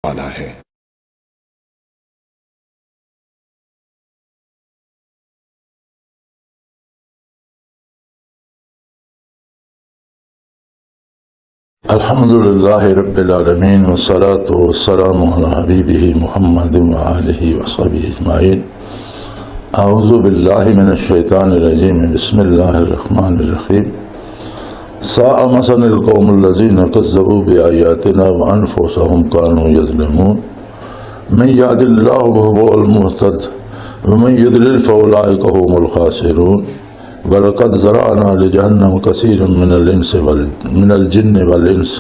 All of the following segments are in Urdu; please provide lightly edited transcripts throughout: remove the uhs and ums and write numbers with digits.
والا ہے۔ الحمدللہ رب العالمین والصلاة والسلام علی حبیبہ محمد وآلہ وصحبہ اجمعین۔ اعوذ باللہ من الشیطان الرجیم، بسم اللہ الرحمن الرحیم۔ ساء مثلا القوم الذین کذبوا بآیاتنا وانفسهم كانوا یظلمون۔ من یهد اللہ فهو المہتد ومن یضلل فاولئک هم الخاسرون۔ وَلَقَدْ ذَرَأْنَا لِجَهَنَّمَ كَثِيرًا مِنَ الْجِنِّ وَالْإِنسِ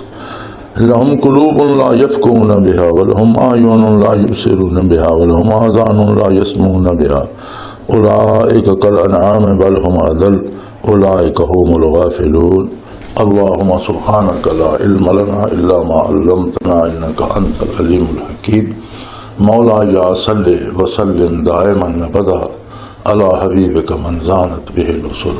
لَهُمْ قُلُوبٌ لَا يَفْقَهُونَ بِهَا وَلَهُمْ أَعْيُنٌ لَا يُبْصِرُونَ بِهَا وَلَهُمْ آذَانٌ لَا يَسْمَعُونَ بِهَا أُولَئِكَ كَالْأَنْعَامِ بَلْ هُمْ أَضَلُّ أُولَئِكَ هُمُ الْغَافِلُونَ۔ اللهم سبحانك لا علم لنا إلا ما علمتنا إنك أنت العليم الحكيم۔ مولاي صل وسلم دائما أبدا علی حبیبک من زانت بہ الرسل۔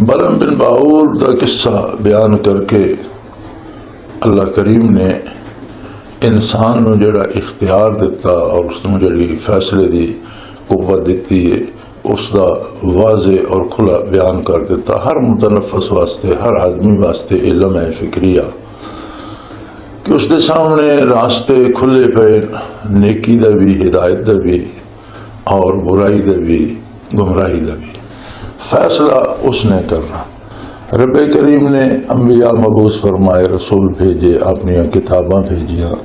بلم بن باور دا قصہ بیان کر کے اللہ کریم نے انسان نو جڑا اختیار دیتا اور اس نو جڑی فیصلے دی قوت دیتی ہے اس دا واضح اور کھلا بیان کر دیتا۔ ہر متنفس واسطے، ہر آدمی واسطے علم ہے فکریہ کہ اس دے سامنے راستے کھلے پے، نیکی دا بھی، ہدایت دا بھی اور برائی دا بھی، گمراہی دا بھی۔ فیصلہ اس نے کرنا۔ رب کریم نے انبیاء مبعوث فرمائے، رسول بھیجے، اپنی کتاباں بھیجیاں،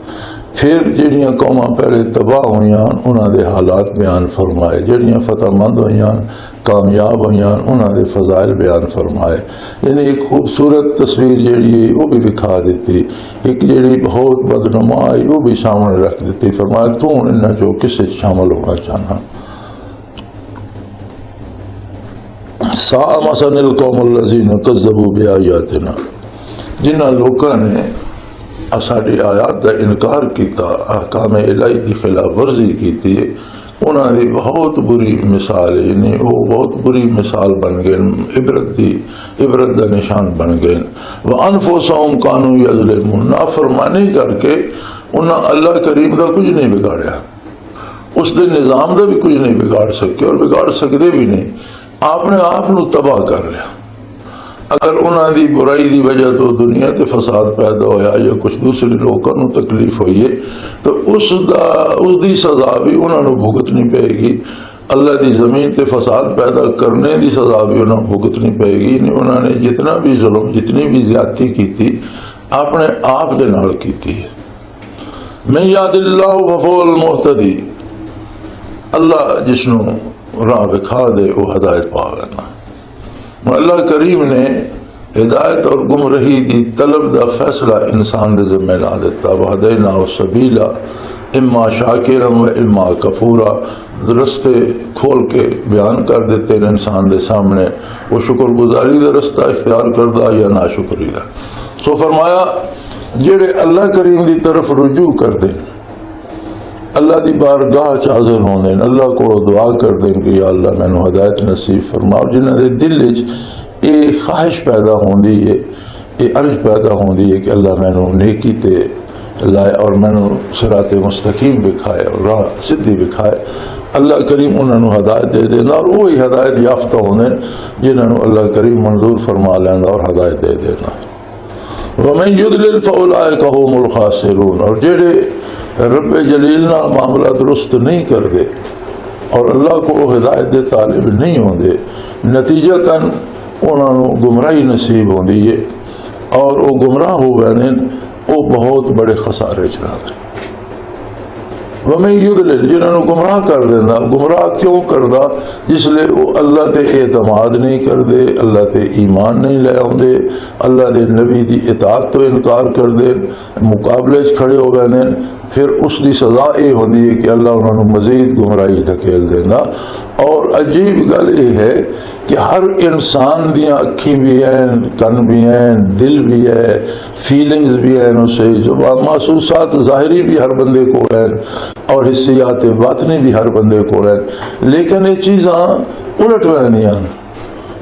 پھر جہڑیاں قوماں پہلے تباہ ہوئیاں انہاں دے حالات بیان فرمائے، جہڑیاں فتح مند ہوئیاں، کامیاب ہوئیاں، انہاں دے فضائل بیان فرمائے۔ یعنی ایک خوبصورت تصویر جہڑی ہے وہ بھی دکھا دیتی، ایک جہڑی بہت بدنما آئی وہ بھی سامنے رکھ دیتی۔ فرمایا تو انہاں جو کسے شامل ہونا چاہنا۔ ساء مثلا القوم الذین کذبوا بآیاتنا، جنہاں لوکاں نے ساڈی آیات دا انکار کیتا، احکام الہی دی خلاف ورزی کیتی، انہاں دی بہت بری مثال، یعنی وہ بہت بری مثال بن گئے، عبرت دا نشان بن گئے۔ وانفسهم كانوا یظلمون، نافرمانی کر کے انہاں اللہ کریم دا کچھ نہیں بگاڑیا، اس دے نظام دا بھی کچھ نہیں بگاڑ سکے اور بگاڑ سکتے بھی نہیں، آپ نے آپ نو تباہ کر لیا۔ اگر انہاں دی برائی دی وجہ تو دنیا تے فساد پیدا ہویا یا کچھ دوسرے لوگوں نو تکلیف ہوئی ہے تو اس دی سزا بھی انہاں نو بھگتنی پے گی۔ اللہ دی زمین تے فساد پیدا کرنے دی سزا بھی انہاں نو بھگتنی پے گی۔ انہاں نے جتنا بھی ظلم، جتنی بھی زیادتی کی تھی اپنے آپ دے نال کیتی ہے۔ من یہد اللہ فہو المہتدی، اللہ جس نو راہ دکھا دے وہ ہدایت پاوے نا۔ اللہ کریم نے ہدایت اور گمراہی دی طلب دا فیصلہ انسان دے ذمہ لا دیتا۔ وہدیناہ السبیل اما شاکرا و اما کفورا، رستے کھول کے بیان کر دیتے ہیں انسان دے سامنے، وہ شکر گزاری دا رستہ اختیار کردہ یا ناشکری دا۔ سو فرمایا جڑے اللہ کریم دی طرف رجوع کر دیں، اللہ دی بارگاہ حاضر ہون دیں، اللہ کو دعا کر دیں کہ یا اللہ میں نو ہدایت نصیب فرما، جنہاں دے دل وچ یہ خواہش پیدا ہوندی ہے، یہ عرض پیدا ہوندی ہے کہ اللہ میں نو نیکی تے لائے اور میں نو صراط مستقیم بکھائے اور راہ سدھی بکھائے، اللہ کریم انہاں نو ہدایت دے دینا، اور وہی ہدایت یافتہ ہوندے جنہاں نو اللہ کریم منظور فرما لینا اور ہدایت دے دینا۔ وَمَن يُضْلِلْ فَأُولَئِكَ هُمُ الْخَاسِرُونَ، اور جڑے رب جلیل نہ معاملہ درست نہیں کر دے اور اللہ کو ہدایت دے طالب نہیں ہوں دے، نتیجتاً انہوں نے گمراہی نصیب ہوندی ہے اور وہ گمراہ ہو گئے وہ بہت بڑے خسارے چلا دیں۔ وَمَن يُضْلِلْ، جنہوں نے گمراہ کر دینا، گمراہ کیوں کردہ؟ جس لئے وہ اللہ تے اعتماد نہیں کر دے، اللہ تے ایمان نہیں لے آن دے، اللہ دے نبی دی اطاعت تو انکار کر دے، مقابلے کھڑے ہو گئے، پھر اس دی سزا یہ ہوندی ہے کہ اللہ انہوں نے مزید گمراہی دھکیل دینا۔ اور عجیب گل یہ ہے کہ ہر انسان دیاں اکھی بھی ہیں، کن بھی ہیں، دل بھی ہے، فیلنگز بھی ہیں، اسے جو محسوسات ظاہری بھی ہر بندے کو ہیں اور حسیات باطنی بھی ہر بندے کو ہیں، لیکن یہ چیزاں الٹ وینیاں،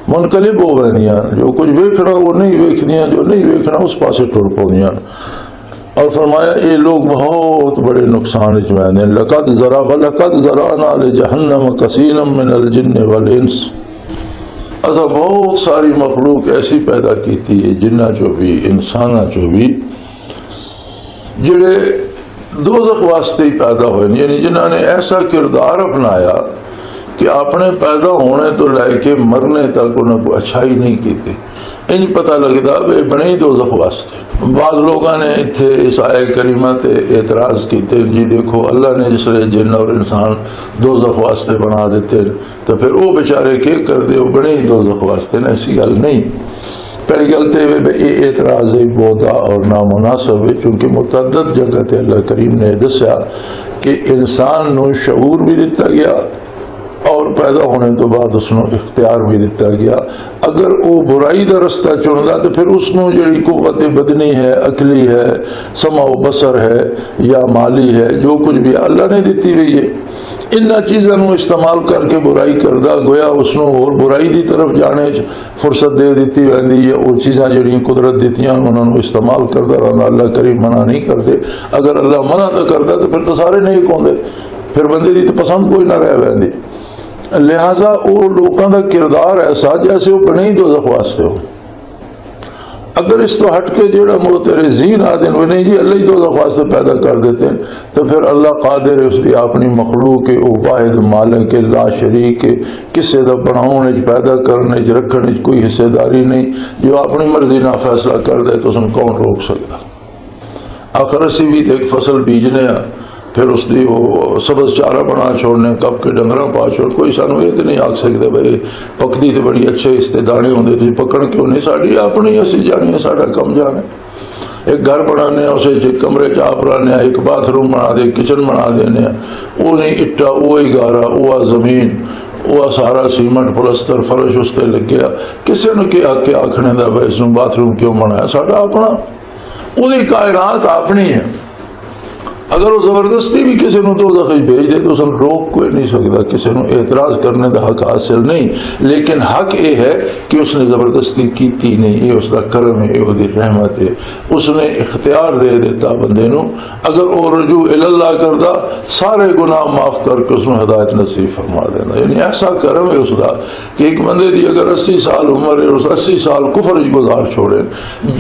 منقلب ہو وینیاں، جو کچھ ویکھنا وہ نہیں ویکھنیاں، جو نہیں ویکھنا اس پاسے ٹر پونیاں۔ اور فرمایا یہ لوگ بہت بڑے نقصان میں ہیں. لقد ذرأنا لجہنم کثیرا من الجن والانس. اصل بہت ساری مخلوق ایسی پیدا کی ہے جنہ جو بھی انسانہ جو بھی جڑے دوزخ واسطے ہی پیدا ہوئے، یعنی جنہوں نے ایسا کردار اپنایا کہ اپنے پیدا ہونے تو لے کے مرنے تک انہیں کوئی اچھائی نہیں کی. انج پتہ لگتا بے بنے ہی دوزخ واسطے. بعض لوگوں نے اتنے اس آیے کریمہ تے اعتراض کیتے جی دیکھو اللہ نے جس لئے جن اور انسان دوزخ واسطے بنا دیتے تو پھر وہ بیچارے کیا کر دے وہ بنے ہی دوزخ واسطے. ایسی گل نہیں. پہلی گل تو یہ اعتراض بودا اور نامناسب ہے، چونکہ متعدد جگہ تے اللہ کریم نے دسیا کہ انسان نو شعور بھی دیتا گیا اور پیدا ہونے تو بعد اس نو اختیار بھی دیتا گیا. اگر وہ برائی دا رستہ چندا تو پھر اس نو جڑی قوت بدنی ہے، عقلی ہے، سمع و بصر ہے یا مالی ہے، جو کچھ بھی اللہ نے دیتی ہوئی ہے، ان چیزوں نو استعمال کر کے برائی کردہ گویا اس نو اور برائی دی طرف جانے فرصت دے دیتی ویندی ہے. وہ چیزاں جڑی قدرت دیتیاں انہوں نے استعمال کرتا رہنا. اللہ کریم منع نہیں کرتے. اگر اللہ منع تو کرتا تو پھر تو سارے نہیں ہوندے، پھر بندے دی تو پسند کوئی نہ رہ ویندی. لہذا وہ لوگوں کا کردار ایسا جیسے وہ بنے ہی دوزخ واسطے ہو. اگر اس تو ہٹ کے جیڑا معترضین آدھے وہ نہیں جی اللہ ہی دوزخ واسطے پیدا کر دیتے ہیں تو پھر اللہ قادر ہے اس دی اپنی مخلوق ہے، وہ واحد مالک ہے، لا شریک ہے، کسے دا بناؤنے پیدا کرنے رکھنے کوئی حصے داری نہیں. جو اپنی مرضی نہ فیصلہ کر دے تو اس نے کون روک سکتا. آخر اسی بھی ایک فصل بیجنے پھر اس دی وہ سبز چارہ بنا چھوڑنے کب کے ڈنگراں پا چھوڑ. کوئی سانو یہ تو نہیں آکھ سکتے بھائی پکدی تو بڑی اچھے اس تے دانے ہوندے تھے پکڑ کیوں نہیں. ساڑی اپنی اسی جانی ہے، ساڑا کم جانے. ایک گھر بنانے اسے کمرے چاپ رہنے، ایک باتھ روم بنا دے، کچن بنا دینے، وہ نہیں اٹا وہی گارا وہ زمین وہ سارا سیمنٹ پلستر فرش اس تے لگ گیا. کسی نے کیا کہ آکھنے دا بھائی اس باتھ روم کیوں بنایا؟ ساڑا اپنا وہی کائنات اپنی ہے. اگر وہ زبردستی بھی کسی نے دوزخ بھیج دے تو اس نے روک کوئی نہیں سکتا، کسی نے اعتراض کرنے کا حق حاصل نہیں. لیکن حق یہ ہے کہ اس نے زبردستی کیتی نہیں. یہ اس کا کرم ہے، یہ اس کی رحمت ہے. اس نے اختیار دے دیتا بندے نو. اگر وہ رجوع اللہ کرتا سارے گناہ معاف کر کے اس نے ہدایت نصیب فرما دینا. یعنی ایسا کرم ہے اس کا کہ ایک بندے دی اگر 80 سال عمر ہے اور 80 سال کفر گزار چھوڑے،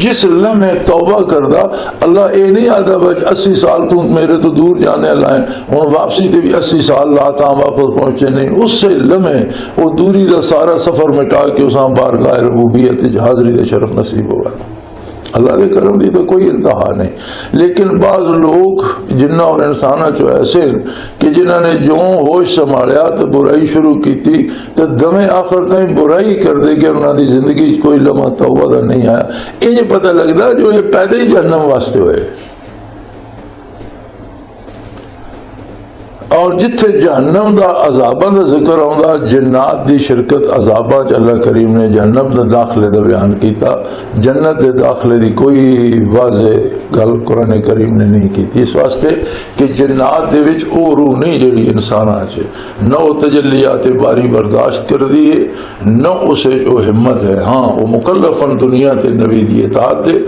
جس لمحے توبہ کردا اللہ یہ نہیں آتا بچ 80 سال تو میرے تو دور جانے لائن ہوں واپسی تے بھی 80 سال لاتا واپس پہنچے نہیں. اس سے لمحے وہ دوری دا سارا سفر مٹا کے اساں بارگاہ ربوبیت حاضری دے شرف نصیب ہوا. اللہ دے کرم دی تو کوئی انتہا نہیں. لیکن بعض لوگ جنہ اور انسانہ جو ایسے کہ جنہوں نے جو ہوش سنبھالیا تو برائی شروع کی تھی تو دمے آخر تائیں برائی کر دے کہ انہوں دی زندگی کوئی لمحہ توبہ دا نہیں آیا. یہ پتہ لگتا جو یہ پیدا ہی جہنم واسطے ہوئے. اور جتھے جہنم دا عذاباں دا ذکر آندا جنات دی شرکت عذاباں اللہ کریم نے جہنم دا داخلے دا بیان کیتا. جنت دے داخلے دی کوئی واضح گل قرآن کریم نے نہیں کیتی اس واسطے کہ جنات دے وچ او روح نہیں جڑی انساناں چ نہ وہ تجلیات باری برداشت کر دی ہے نہ اسے جو ہمت ہے. ہاں وہ مکلفن دنیا تے نبی دی اطاعت دے.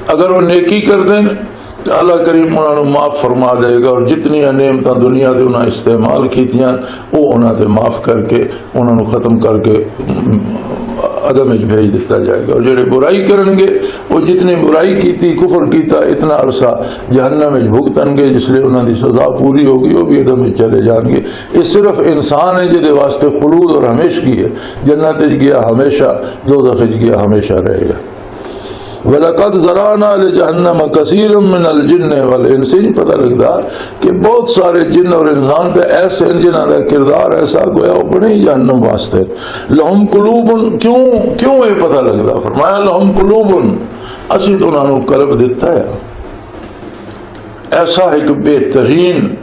اگر وہ نیکی کر دیں اللہ کریم انہوں نے معاف فرما دے گا اور جتنی نعمتاں دنیا دے انہوں استعمال کیتیاں وہ انہوں نے معاف کر کے انہوں نے ختم کر کے عدم بھیج دیتا جائے گا. اور جڑے برائی کرن گے وہ جتنی برائی کیتی کفر کیتا اتنا عرصہ جہنم بھگتن گے جس لئے انہوں دی سزا پوری ہوگی وہ بھی عدم چلے جان گے. یہ صرف انسان ہے جدے واسطے خلود اور ہمیشگی ہے. جنت گیا ہمیشہ، دوزخ گیا ہمیشہ رہے گا. وَلَقَدْ ذَرَأْنَا لِجَهَنَّمَ كَثِيرًا مِّنَ الْجِنِّ وَالْإِنسِ. پتہ لگتا کہ بہت سارے جن اور انسان تھے ایسے جنہاں کا کردار ایسا گویا وہ بنے ہی جہنم واسطے. لَهُمْ قُلُوبٌ کیوں یہ پتہ لگتا؟ فرمایا لَهُمْ قُلُوبٌ اسی تو انہوں نے قلب دیتا ہے. ایسا ایک بہترین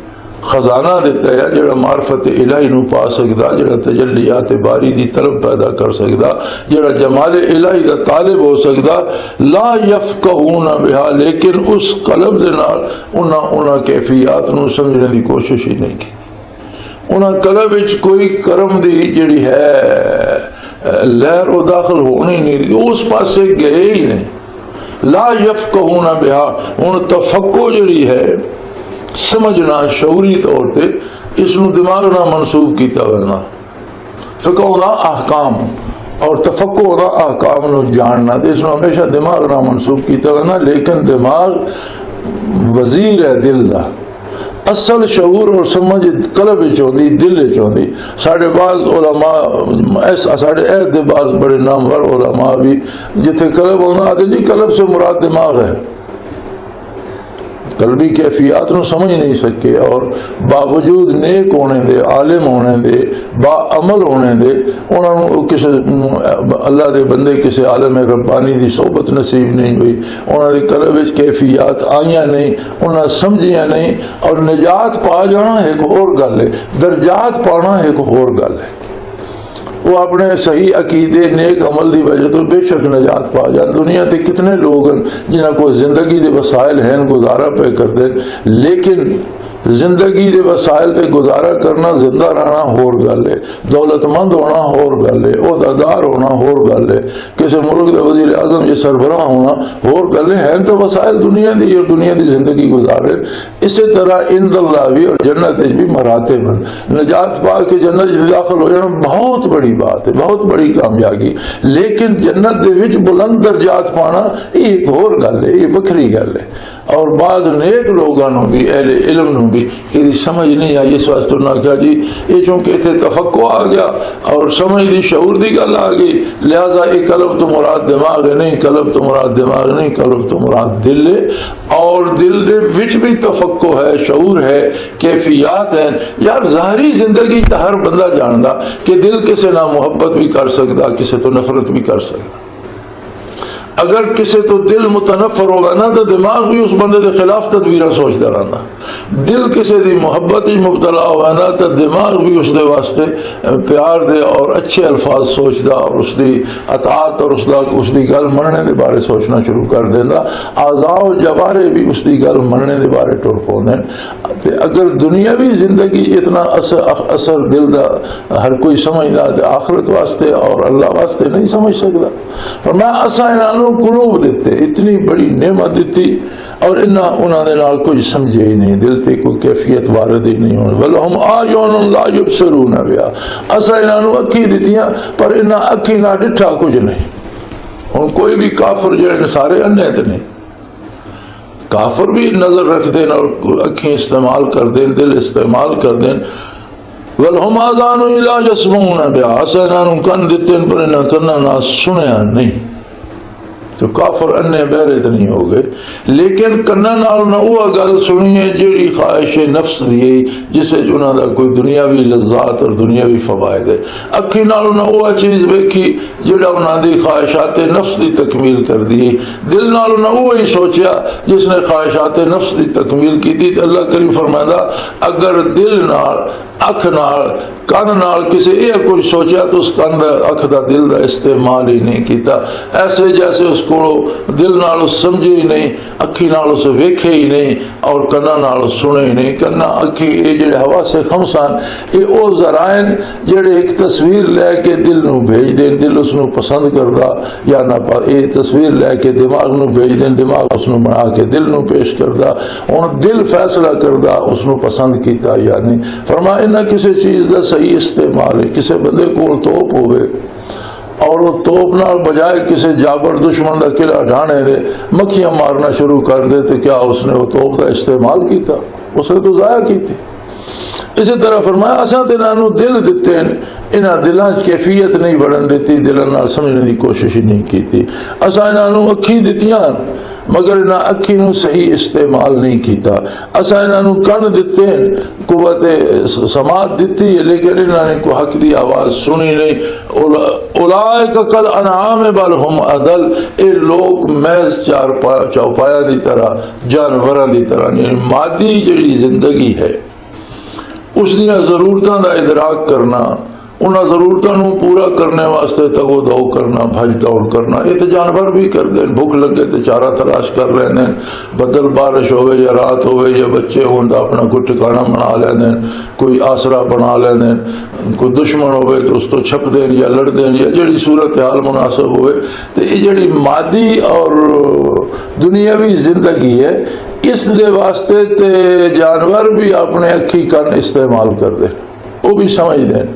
خزانہ دیتا ہے جڑا معرفت الہی نو پا سکدا، جڑا تجلیات باری دی طلب پیدا کر سکدا، جڑا جمال الہی دا طالب ہو سکدا. لا یفقہون بہا لیکن اس قلب دے نال انہاں کیفیات نو سمجھنے دی کوشش ہی نہیں کی. انہاں قلب وچ کوئی کرم دی جڑی ہے لہر و داخل ہونی نہیں، اس پاسے گئے ہی نہیں. لا یفقہون بہا، ہن تفقہ جڑی ہے سمجھنا شعوری طور تے اس نو دماغ نہ منسوب کیتا وینا، فقہ ہونا احکام اور تفقہ ہونا احکام نو جاننا، تے اس نو ہمیشہ دماغ نہ منسوب کیتا وینا، لیکن دماغ وزیر ہے دل دا، اصل شعور اور سمجھ قلب چوندی دل چوندی۔ ساڑھے بعض علماء ساڑھے عہد دے بعض بڑے نامور علماء بھی جتھے قلب ہونا آتے جی قلب سے مراد دماغ ہے، قلبی کیفیات نو سمجھ نہیں سکے، اور باوجود نیک ہونے دے، عالم ہونے دے، با عمل ہونے دے، انہوں نے کسی اللہ دے بندے کسی عالم ربانی دی صحبت نصیب نہیں ہوئی، انہوں نے قلب وچ کیفیات آئیاں نہیں، انہوں نے سمجھیاں نہیں، اور نجات پا جانا ایک اور گل ہے، درجات پانا ایک اور گل ہے۔ وہ اپنے صحیح عقیدے نیک عمل دی وجہ تو بے شک نجات پا جان۔ دنیا تے کتنے لوگ ہیں جنہاں کو زندگی دے وسائل ہیں گزارا پہ کر دیں، لیکن زندگی دے وسائل تے گزارا کرنا، زندہ رہنا ہور گل ہے، دولت مند ہونا ہور گل ہے، عہدیدار ہونا ہور گل ہے، کسی ملک دے وزیر اعظم یا سربراہ ہونا ہور گل ہے تو وسائل دنیا دی اور دنیا دی زندگی گزارے۔ اسی طرح عند اللہ بھی اور جنت بھی مراتب ہیں، نجات پا کے جنت داخل ہو جانا بہت بڑی بات ہے، بہت بڑی کامیابی، لیکن جنت دے وچ بلند درجات پانا یہ ایک اور گل ہے، یہ وکھری گل ہے۔ اور بعض نیک لوگوں بھی اہل علم نو بھی یہ سمجھ نہیں آئی، اس واسطے انہوں نے کہا جی یہ چونکہ اتنے تفقع آ گیا اور سمجھ دی شعور دی گل آ گئی، لہذا یہ قلب تو مراد دماغ ہے نہیں، قلب تو مراد دماغ نہیں، قلب تو مراد دل ہے، اور دل دے وچ بھی تفقع ہے، شعور ہے، کیفیات ہیں۔ یار ظاہری زندگی تا ہر بندہ جاندا کہ دل کسے نہ محبت بھی کر سکتا، کسے تو نفرت بھی کر سکتا۔ اگر کسی تو دل متنفر ہوگا نا تو دماغ بھی اس بندے کے خلاف تدبیرہ سوچتا رہنا، دل کسی دی محبت ہی مبتلا ہوگا نا تو دماغ بھی اس دے واسطے پیار دے اور اچھے الفاظ سوچدا اور اس دی اطاعت اور اس دی گل مننے دے بارے سوچنا شروع کر دینا، اعضاء و جوارے بھی اس دی گل مننے دے بارے ٹر پوندے۔ اگر دنیاوی زندگی اتنا اثر دل دا ہر کوئی سمجھدا تے آخرت واسطے اور اللہ واسطے نہیں سمجھ سکتا۔ فرمایا اساں انہاں نوں قلوب دیتے، اتنی بڑی نعمت دیتی اور انہوں نے نال کوئی سمجھے ہی نہیں، دل تے کوئی کیفیت وارد ہی نہیں ہونے، بلہم آیون لا یبصرون بہا، اسا انہاں نوں اکھی دتیاں پر انہاں اکھی نہ ڈٹھا کچھ نہیں۔ ہن کوئی بھی کافر جڑے سارے انے تے نہیں، کافر بھی نظر رکھ دین اور اکھیں استعمال کر دین، دل استعمال کر دین، وَلْهُمْ آذَانٌ لَا يَسْمَعُونَ بِهَا، اسا انہاں نوں کن دتے پر انہاں کناں نہ سنیا نہیں۔ تو کافر انے بہرے تو نہیں ہو گئے، لیکن کناں نال نہ وہ گل سنی ہے جیڑی خواہش نفس دی جسے انہاں دا کوئی دنیاوی لذات اور دنیاوی فوائد ہے، اکھی نال نہ وہ چیز ویکھی جیڑا انہاں دی خواہشات نفس دی تکمیل کر دی، دل نال نہ وہی سوچیا جس نے خواہشات نفس دی تکمیل کی تھی۔ اللہ کریم فرمائندا اگر دل نال اکھ نال کن نال کسی یہ کچھ سوچیا تو اس کن دا اکھ دا دل دا استعمال ہی نہیں کیتا، ایسے جیسے اس کو دل نال سمجھے ہی نہیں، اکھی نال اس ویکھے ہی نہیں اور کنا نال سنے ہی نہیں۔ کنا اکھی یہ جڑے حواس خمسان یہ او ذرائع جڑے ایک تصویر لے کے دل نو بھیج دیں، دل اس نو پسند کردا یا نہ پر یہ تصویر لے کے دماغ نو بھیج دیں، دماغ اس نو بنا کے دل نو پیش کردا، ہن دل فیصلہ کردا اس نو پسند کیتا یا نہیں۔ فرمایا نہ کسی چیز دا صحیح استعمال ہے، کسی بندے کو توپ ہوئے اور وہ توپ نال بجائے کسی جابر دشمن دا قلعہ ڈھانے دے مکھیاں مارنا شروع کر دے تو کیا اس نے وہ توپ کا استعمال کیتا؟ اس نے تو ضائع کی تھی۔ اسی طرح فرمایا اساں تے انہاں نوں دل دتے، انہاں دلاں وچ کیفیت نہیں بڑھن دیتی، دلاں نال سمجھنے دی کوشش ہی نہیں کیتی۔ اساں انہاں نوں اکھی دتیاں مگر انہاں اکھی نوں صحیح استعمال نہیں کیتا، اساں انہاں نوں کن دتے، قوت سماعت دیتی ہے لیکن انہاں نے کوئی حق دی آواز سنی نہیں۔ اولئک کالانعام بل ہم اضل، اے لوگ محض چوپایا دی طرح جانوراں دی طرح، یعنی مادی جڑی زندگی ہے اس دیا ضرورتوں کا ادراک کرنا، انہاں ضرورتوں نوں پورا کرنے واسطے تگو دو کرنا، بھج دوڑ کرنا. یہ تو جانور بھی کرتے ہیں. بھوک لگے تو چارہ تلاش کر رہے ہیں، بدل بارش ہوئے یا رات ہوئے یا بچے ہوں تو اپنا کوئی ٹھکانہ بنا لیندے، کوئی آسرا بنا لیندے. کوئی دشمن ہوئے تو اس تو چھپ دین یا لڑ دین یا جڑی صورتحال مناسب ہوئے. تو یہ جڑی مادی اور دنیاوی زندگی ہے اس دے واسطے تے جانور بھی اپنے اکھی کن استعمال کر دیں، وہ بھی سمجھ دیں.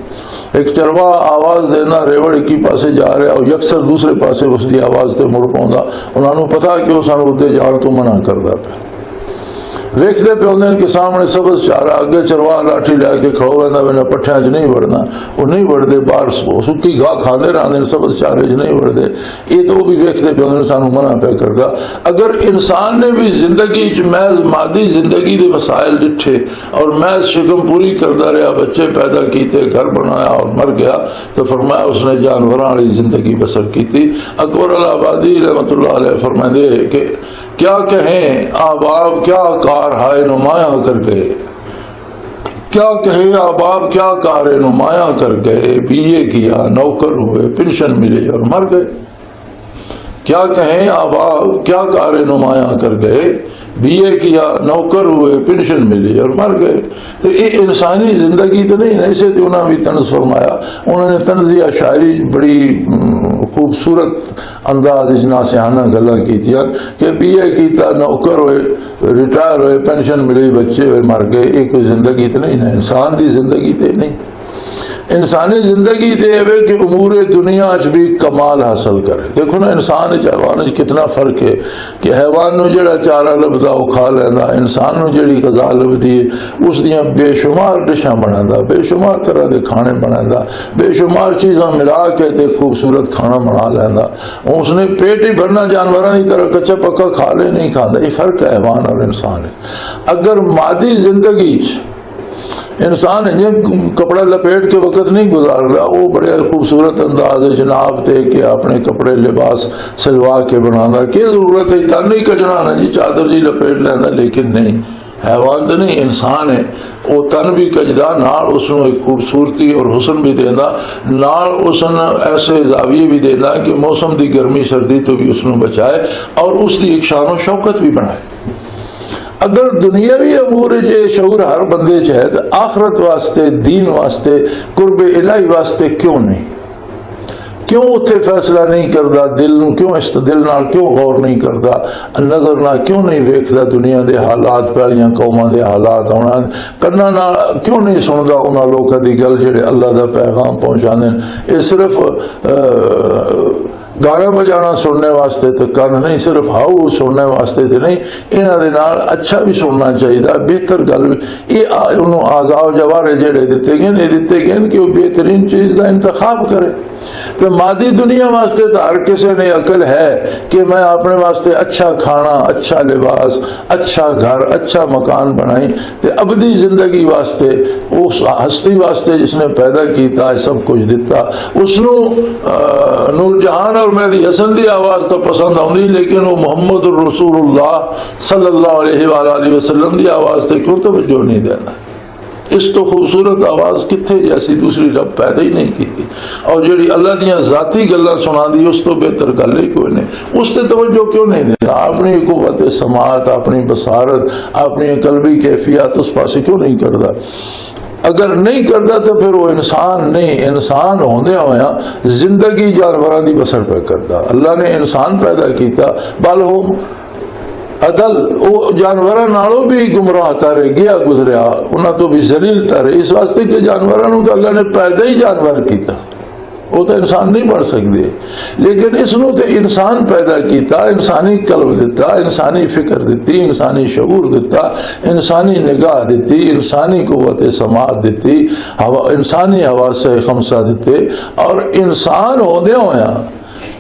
ایک چروا آواز دینا ریوڑ کی پاسے جا رہا اور یکسر دوسرے پاسے اس کی آواز تے مڑ پاؤں، انہوں نے پتا کہ وہ سانو ادھے جان تو منع کردا پہ. ویکھتے پہ ہوندے کہ سامنے سبز چارہ، اگے چروا لاٹھی لے کے کھڑو رہندا میں پٹھیاں چ نہیں وڑنا، وہ نہیں وڑدے، باہر سکی گاہ کھاندے رہندے سبز چارے چ نہیں وڑدے. یہ تو وہ بھی ویکھتے پہ ہوندے سانو منع پہ کردا. اگر انسان نے بھی زندگی چ محض مادی زندگی دے مسائل ڈٹھے اور محض شکم پوری کردا رہا، بچے پیدا کیتے، گھر بنایا اور مر گیا، تو فرمایا اس نے جانوراں والی زندگی بسر کیتی. اکبر الآبادی رحمۃ اللہ علیہ فرماندے کہ کیا کہیں آباب کیا کار ہائے نمایاں کر گئے، کیا کہیں آباب کیا کار نمایاں کر گئے، BA کیا نوکر ہوئے پنشن ملی اور مر گئے. کیا کہیں آباب کیا کار نمایاں کر گئے، BA کیا نوکر ہوئے پنشن ملی اور مر گئے. تو یہ انسانی زندگی تو نہیں نا. اسے تو انہوں نے بھی طنز فرمایا. انہوں نے طنزیہ شاعری بڑی خوبصورت انداز ناسیانہ گلاں کیتیاں کہ BA کیتا نوکر ہوئے ریٹائر ہوئے پینشن ملی بچے ہوئے مر گئے. یہ کوئی زندگی تو نہیں نا. انسان دی زندگی تو نہیں. انسانی زندگی دے ہے کہ امور دنیا اچ بھی کمال حاصل کرے. دیکھو نا انسان حیوان کتنا فرق ہے کہ حیوان نو جڑا چارہ لبدا وہ کھا لینا، انسان نو جڑی غذا لبدی ہے اس دیاں بے شمار ڈشاں بنانا، بے شمار طرح دے کھانے بنانا، بے شمار چیزاں ملا کے تے خوبصورت کھانا بنا لینا. اس نے پیٹ ہی بھرنا جانوراں کی طرح کچا پکا کھا لے نہیں کھانا. یہ فرق ہے حیوان اور انسان ہے. اگر مادی زندگی انسان ہے کپڑا لپیٹ کے وقت نہیں گزار رہا، وہ بڑے خوبصورت انداز جناب تے کہ اپنے کپڑے لباس سلوا کے بنانا کی ضرورت ہے. تن نہیں کجنا نا جی چادر جی لپیٹ لینا، لیکن نہیں حیوان تو نہیں انسان ہے. وہ تن بھی کجدا نال اس نے ایک خوبصورتی اور حسن بھی دینا، نال اس نے ایسے زاویے بھی دینا کہ موسم دی گرمی سردی تو بھی اس نے بچائے اور اس کی ایک شان و شوکت بھی بنائے. اگر دنیاوی امور شعور ہر بندے چ ہے تو آخرت واسطے، دین واسطے، قرب الہی واسطے کیوں نہیں؟ کیوں اتنے فیصلہ نہیں کرتا؟ دل نو کیوں دل نال کیوں غور نہیں کرتا؟ نظر نال کیوں نہیں ویکھدا دنیا دے حالات، پہلیاں قوماں دے حالات ہونا؟ کنا نال کیوں نہیں سندا انہاں لوکاں دی گل جڑے اللہ دا پیغام پہنچاندے؟ یہ صرف گانا بجانا سننے واسطے تو کن نہیں، صرف ہاؤ سننے واسطے تو نہیں. انہاں دے نال اچھا بھی سننا چاہیے، بہتر گل بھی. یہ انہوں اعضاء و جوارے جڑے دیتے گئے یہ دیتے گئے کہ وہ بہترین چیز کا انتخاب کرے. تو مادی دنیا واسطے تو ہر کسی نے عقل ہے کہ میں اپنے واسطے اچھا کھانا، اچھا لباس، اچھا گھر، اچھا مکان بنائی. تو ابدی زندگی واسطے اس ہستی واسطے جس نے پیدا کیتا ہے سب کچھ دیتا. اس نو نور جہان اور مہدی حسن دی آواز تو پسند آؤں، لیکن وہ محمد الرسول اللہ صلی اللہ علیہ وآلہ وسلم دی آواز تے کیوں توجہ نہیں دینا؟ اس تو خوبصورت آواز کتھے جیسی دوسری رب پیدا ہی نہیں کی تھی. اور جڑی اللہ دیاں ذاتی گلاں سنا دی اس تو بہتر گل ہی کوئی نہیں. اس تے توجہ کیوں نہیں دیتا؟ اپنی قوت سماعت، اپنی بصارت، اپنی قلبی کیفیات اس پاسے کیوں نہیں کرتا؟ اگر نہیں کرتا تو پھر وہ انسان نہیں. انسان ہوندے ہویا زندگی جانوراں دی بسر پہ کرتا. اللہ نے انسان پیدا کیتا بل ہو عدل وہ جانوراں نالوں بھی گمراہ تارے گیا گزریا، انہاں تو بھی ذلیل تارے. اس واسطے کہ جانوراں نوں تو اللہ نے پیدا ہی جانور کیتا، وہ تو انسان نہیں بن سکتے. لیکن اس نو تو انسان پیدا کیتا، انسانی قلب دیتا، انسانی فکر دیتی، انسانی شعور دیتا، انسانی نگاہ دیتی، انسانی قوت سماعت دیتی، انسانی حواس خمسہ دیتے. اور انسان ہوندے ہویا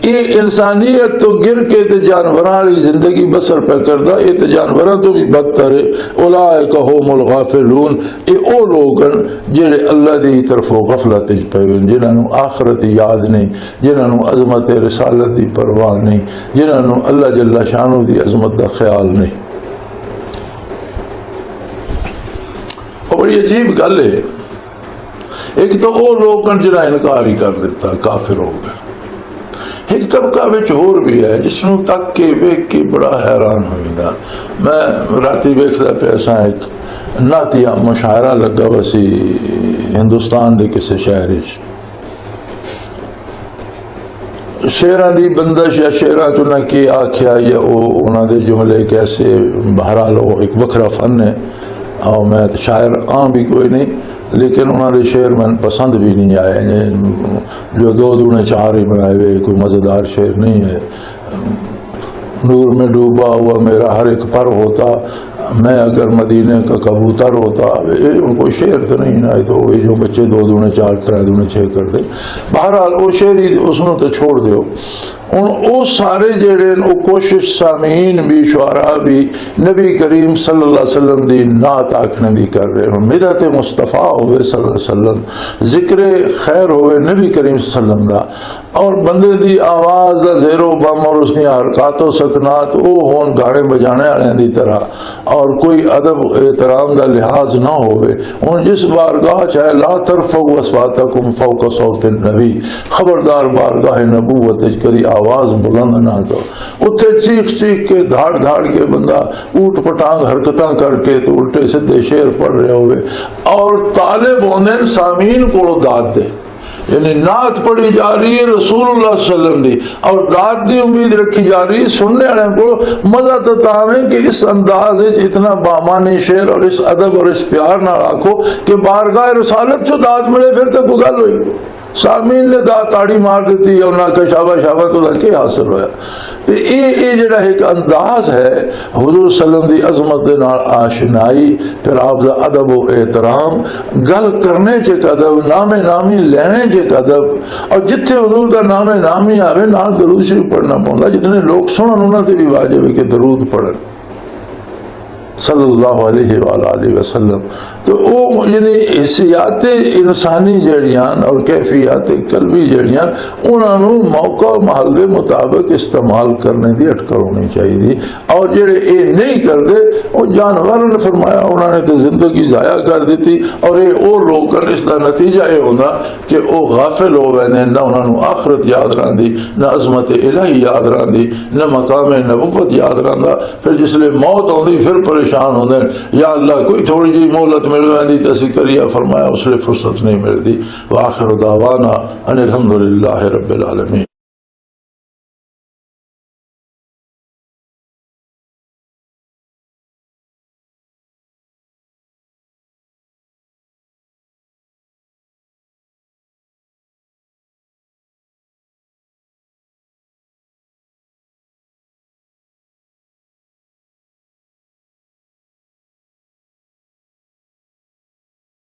یہ انسانیت تو گر کے تے جانوراں والی زندگی بسر پہ کردا. یہ تے جانوراں تو بھی بدتر ہے. اولئک هم الغافلون، یہ او لوگ جڑے اللہ دی طرف غفلت وچ پے ہوئے، جنہاں نوں آخرت یاد نہیں، جنہاں نوں عظمت رسالت دی پرواہ نہیں، جنہاں نوں اللہ جل شانہ دی عظمت دا خیال نہیں. اور بڑی عجیب گل ہے ایک تو وہ لوگ جنہیں انکار ہی کر دیتا کافر ہو گئے، ایک طبقہ بچ ہور بھی ہے جس نو تک کے ویکھ کے بڑا حیران ہوئیدا۔ میں راتی ویکھدا پیا سا ایک نعتیہ مشاعرہ لگا وسی ہندوستان دے کسی شہر وچ، شیراں دی بندش یا شیراں تو نہ کی آکھیا یا انہاں دے جملے کیسے، بہرحال وہ ایک وکھرا فن ہے، اور میں شاعر عام بھی کوئی نہیں، لیکن انہوں نے شعر میں پسند بھی نہیں آئے، جو 2 دگنے 4 ہی بنائے ہوئے، کوئی مزیدار شعر نہیں ہے۔ نور میں ڈوبا ہوا میرا ہر ایک پر ہوتا، میں اگر مدینے کا کبوتر ہوتا، کوئی شعر تو نہیں آئے، تو وہی جو بچے 2 دگنے 4 3 دگنے 6 کر دے۔ بہرحال وہ شعر ہی اس نے تو چھوڑ دیو۔ وہ سارے جڑے وہ کوشش سامعین بھی شعراء بھی نبی کریم صلی اللہ علیہ وسلم دی نعت آکھنے دی کر رہے ہیں، مدحت مصطفیٰ ہوئے صلی اللہ علیہ وسلم، ذکر خیر ہوئے نبی کریم صلی اللہ علیہ وسلم دا، اور بندے دی آواز دا زیر و بم اور اس کی حرکات و سکنات وہ ہون گاڑے بجانے والے دی طرح، اور کوئی ادب احترام دا لحاظ نہ ہوئے۔ ان جس بارگاہ چاہے لا ترفعوا اصواتکم فوق صوت النبی، خبردار بارگاہ نبوت کدی آواز بلند نہ دو، اتھے چیخ چیخ کے دھاڑ دھاڑ کے بندہ اوٹ پٹانگ حرکتاں کر کے تو الٹے سدھے شعر پڑھ رہے ہوئے، اور طالب ہونے سامعین کو داد دے، یعنی نعت پڑھی جا رہی ہے رسول اللہ صلی اللہ علیہ وسلم دی، اور داد دی امید رکھی جا رہی ہے، سننے والے کو مزہ تو تاویں کہ اس انداز اتنا بامانی شعر اور اس ادب اور اس پیار نہ رکھو کہ بارگاہ رسالت جو داد ملے پھر تو کوئی گل ہوئی، سامعین نے دا تاڑی مار دیتی اور نہ کہ شابہ شابہ تو کیا حاصل ہویا۔ تو یہ جڑا ایک انداز ہے حضور صلی اللہ علیہ وسلم دی عظمت دے نال آشنائی، پھر آپ دا ادب و احترام، گل کرنے چ ادب، نام نامی لینے چ ادب، اور جتھے حضور دا نام نامی آوے نال درود شریف پڑھنا پوندا، جتنے لوگ سنن انہاں تے بھی واجب ہے کہ درود پڑھن صلی اللہ علیہ وآلہ وسلم۔ تو وہ یعنی حیثیات انسانی جڑیاں اور کیفیات قلبی جڑیاں انہاں نوں موقع محل دے مطابق استعمال کرنے دی اٹکل ہونی چاہیے، اور جڑے اے نہیں کردے وہ جانوروں نے فرمایا انہوں نے تو زندگی ضائع کر دیتی، اور یہ وہ لوگ اس کا نتیجہ یہ ہوتا کہ وہ غافل ہو گئے، نہ انہوں نے آخرت یاد رہندی، نہ عظمت الہی یاد رہندی، نہ مقام نبوت یاد رہندا، پھر جس لئے موت ہوندی پھر پریشان ہوندے، یا اللہ کوئی تھوڑی جی مہلت مل ویندی تے اسی کریے، فرمایا اس لیے فرصت نہیں ملتی۔ وآخر دعوانا ان الحمدللہ رب العالمین۔